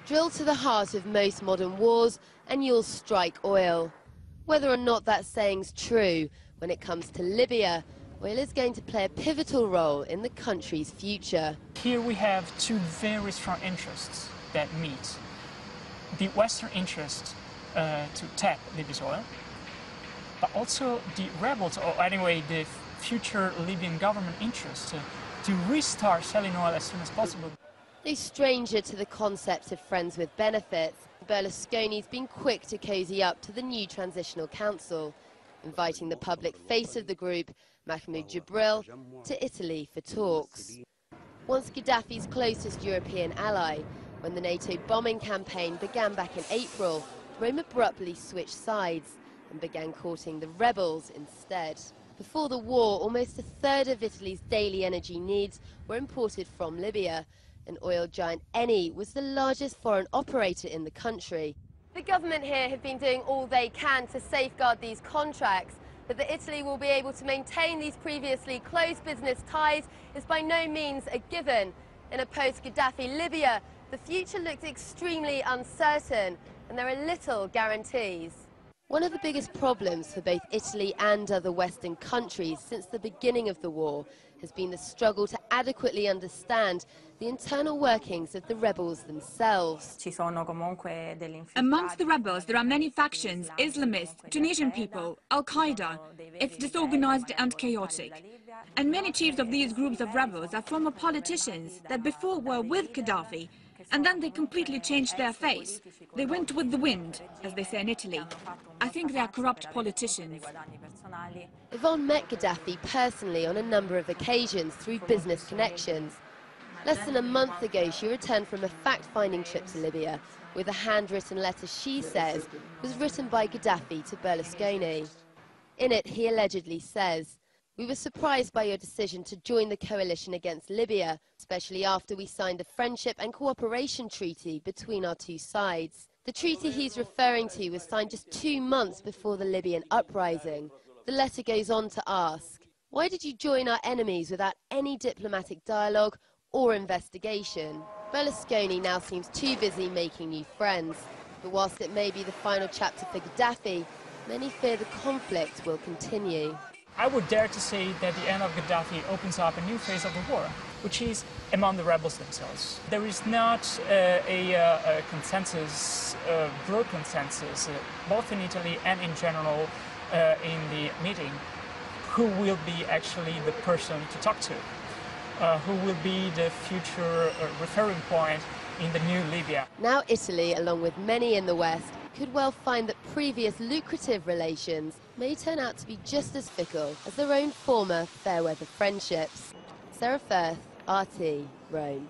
Drill to the heart of most modern wars and you'll strike oil. Whether or not that saying's true, when it comes to Libya, oil is going to play a pivotal role in the country's future. Here we have two very strong interests that meet. The Western interest to tap Libya's oil, but also the rebels, or anyway the future Libyan government interest to restart selling oil as soon as possible. No stranger to the concept of friends with benefits, Berlusconi's been quick to cozy up to the new transitional council, inviting the public face of the group, Mahmoud Jibril, to Italy for talks. Once Gaddafi's closest European ally, when the NATO bombing campaign began back in April, Rome abruptly switched sides and began courting the rebels instead. Before the war, almost a third of Italy's daily energy needs were imported from Libya, and oil giant Eni was the largest foreign operator in the country. The government here have been doing all they can to safeguard these contracts, but that Italy will be able to maintain these previously closed business ties is by no means a given. In a post-Gaddafi Libya, the future looks extremely uncertain, and there are little guarantees. One of the biggest problems for both Italy and other Western countries since the beginning of the war has been the struggle to adequately understand the internal workings of the rebels themselves. Amongst the rebels, there are many factions: Islamists, Tunisian people, Al-Qaeda. It's disorganized and chaotic. And many chiefs of these groups of rebels are former politicians that before were with Gaddafi, and then they completely changed their face. They went with the wind, as they say in Italy. I think they are corrupt politicians. Yvonne met Gaddafi personally on a number of occasions through business connections. Less than a month ago, she returned from a fact-finding trip to Libya with a handwritten letter she says was written by Gaddafi to Berlusconi. In it, he allegedly says, "We were surprised by your decision to join the coalition against Libya, especially after we signed the Friendship and Cooperation Treaty between our two sides." The treaty he's referring to was signed just 2 months before the Libyan uprising. The letter goes on to ask, "Why did you join our enemies without any diplomatic dialogue or investigation?" Berlusconi now seems too busy making new friends, but whilst it may be the final chapter for Gaddafi, many fear the conflict will continue. I would dare to say that the end of Gaddafi opens up a new phase of the war, which is among the rebels themselves. There is not a consensus, broad consensus, both in Italy and in general in the meeting, who will be actually the person to talk to, who will be the future referring point in the new Libya. Now Italy, along with many in the West, could well find that previous lucrative relations may turn out to be just as fickle as their own former fair-weather friendships. Sarah Firth, RT, Rome.